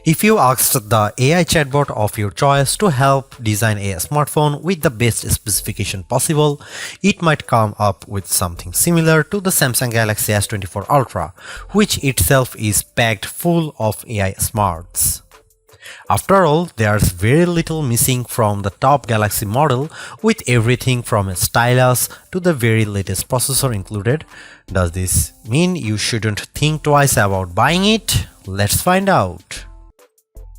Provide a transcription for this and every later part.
If you asked the AI chatbot of your choice to help design a smartphone with the best specification possible, it might come up with something similar to the Samsung Galaxy S24 Ultra, which itself is packed full of AI smarts. After all, there's very little missing from the top Galaxy model, with everything from a stylus to the very latest processor included. Does this mean you shouldn't think twice about buying it? Let's find out.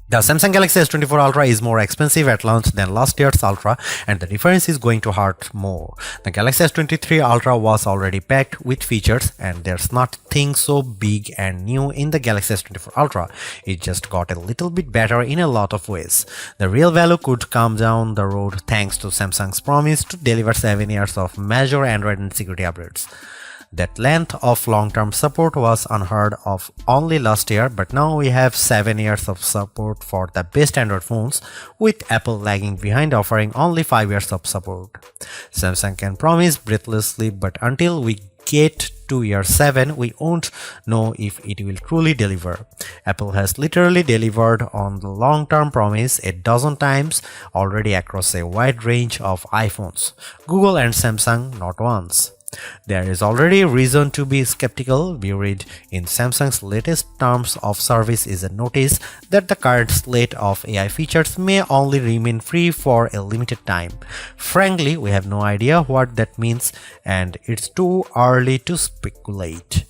The Samsung Galaxy S24 Ultra is more expensive at launch than last year's Ultra, and the difference is going to hurt more. The Galaxy S23 Ultra was already packed with features, and there's nothing so big and new in the Galaxy S24 Ultra. It just got a little bit better in a lot of ways. The real value could come down the road thanks to Samsung's promise to deliver 7 years of major Android and security updates. That length of long-term support was unheard of only last year, but now we have 7 years of support for the best Android phones, with Apple lagging behind offering only 5 years of support. Samsung can promise breathlessly, but until we get to year 7, we won't know if it will truly deliver. Apple has literally delivered on the long-term promise a dozen times already across a wide range of iPhones. Google and Samsung not once. There is already reason to be skeptical. We read in Samsung's latest terms of service is a notice that the current slate of AI features may only remain free for a limited time. Frankly, we have no idea what that means, and it's too early to speculate.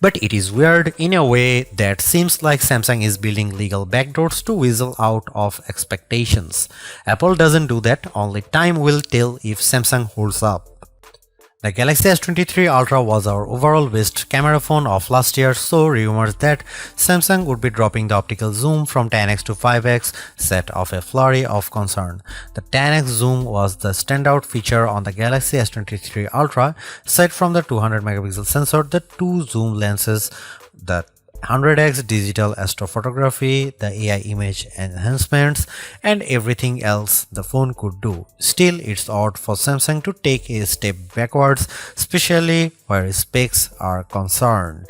But it is weird in a way that seems like Samsung is building legal backdoors to weasel out of expectations. Apple doesn't do that, only time will tell if Samsung holds up. The Galaxy S23 Ultra was our overall best camera phone of last year, so rumors that Samsung would be dropping the optical zoom from 10x to 5x set off a flurry of concern. The 10x zoom was the standout feature on the Galaxy S23 Ultra. Aside from the 200 megapixel sensor, the two zoom lenses, the 100x digital astrophotography, the AI image enhancements, and everything else the phone could do. Still, it's odd for Samsung to take a step backwards, especially where specs are concerned.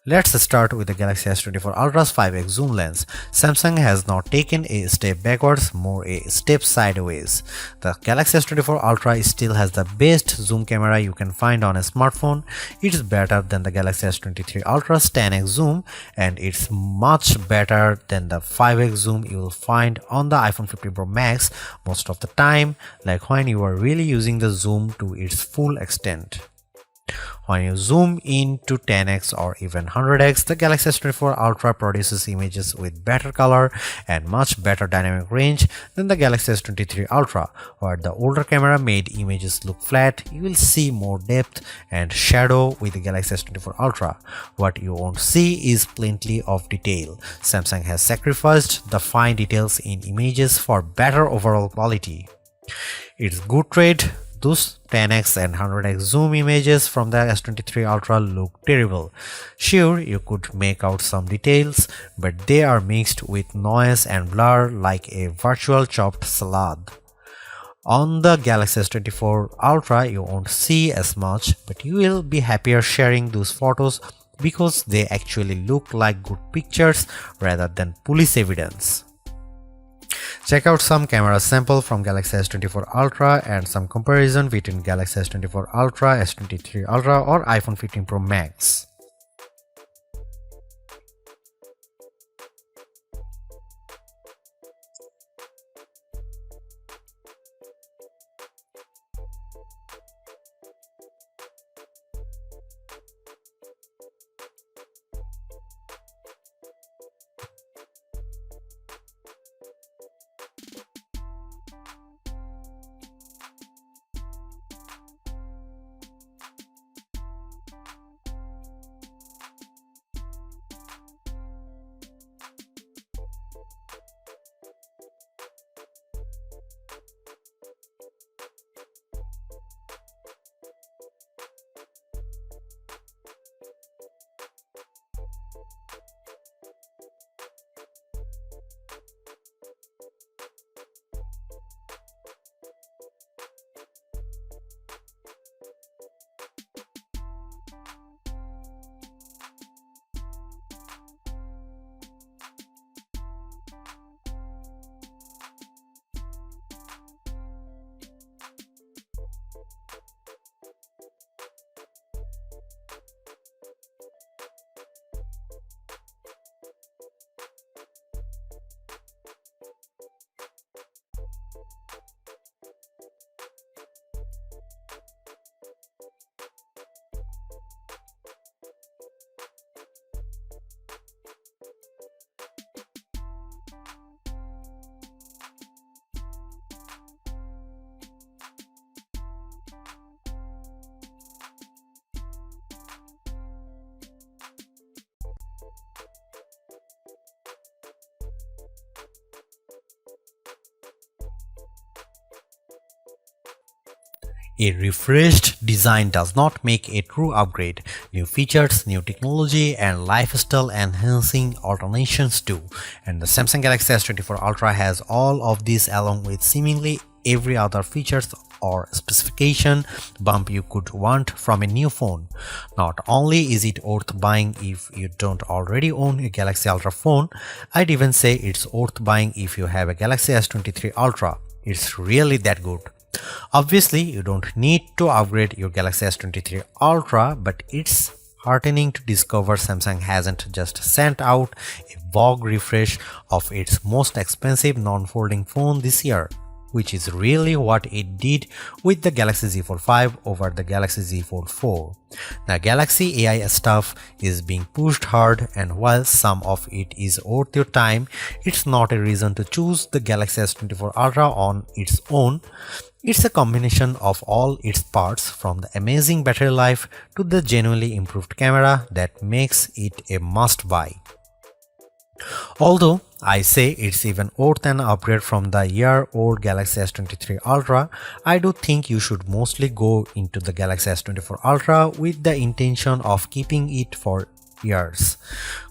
Let's start with the Galaxy S24 Ultra's 5x zoom lens. Samsung has not taken a step backwards, more a step sideways. The Galaxy S24 Ultra still has the best zoom camera you can find on a smartphone. It's better than the Galaxy S23 Ultra's 10x zoom, and it's much better than the 5x zoom you will find on the iPhone 15 Pro Max most of the time, like when you are really using the zoom to its full extent. When you zoom in to 10x or even 100x, the Galaxy S24 Ultra produces images with better color and much better dynamic range than the Galaxy S23 Ultra. Where the older camera made images look flat, you will see more depth and shadow with the Galaxy S24 Ultra. What you won't see is plenty of detail. Samsung has sacrificed the fine details in images for better overall quality. It's good trade. Those 10x and 100x zoom images from the S23 Ultra look terrible. Sure, you could make out some details, but they are mixed with noise and blur like a virtual chopped salad. On the Galaxy S24 Ultra, you won't see as much, but you will be happier sharing those photos because they actually look like good pictures rather than police evidence. Check out some camera sample from Galaxy S24 Ultra and some comparison between Galaxy S24 Ultra, S23 Ultra or iPhone 15 Pro Max. A refreshed design does not make a true upgrade. New features, new technology, and lifestyle enhancing alternations do. And the Samsung Galaxy S24 Ultra has all of these along with seemingly every other features or specification bump you could want from a new phone. Not only is it worth buying if you don't already own a Galaxy Ultra phone, I'd even say it's worth buying if you have a Galaxy S23 Ultra. It's really that good. Obviously, you don't need to upgrade your Galaxy S23 Ultra, but it's heartening to discover Samsung hasn't just sent out a vogue refresh of its most expensive non-folding phone this year, which is really what it did with the Galaxy Z Fold 5 over the Galaxy Z Fold 4. The Galaxy AI stuff is being pushed hard, and while some of it is worth your time, it's not a reason to choose the Galaxy S24 Ultra on its own. It's a combination of all its parts, from the amazing battery life to the genuinely improved camera, that makes it a must-buy. Although I say it's even worth an upgrade from the year-old Galaxy S23 Ultra, I do think you should mostly go into the Galaxy S24 Ultra with the intention of keeping it for years.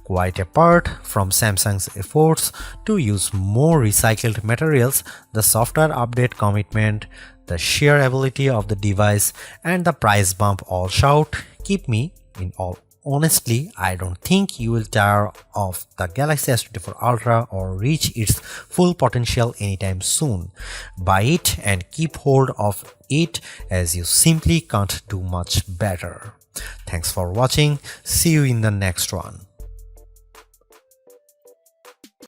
Quite apart from Samsung's efforts to use more recycled materials, the software update commitment, the sheer ability of the device, and the price bump all shout, keep me in all. Honestly, I don't think you will tire of the Galaxy S24 Ultra or reach its full potential anytime soon. Buy it and keep hold of it, as you simply can't do much better. Thanks for watching. See you in the next one.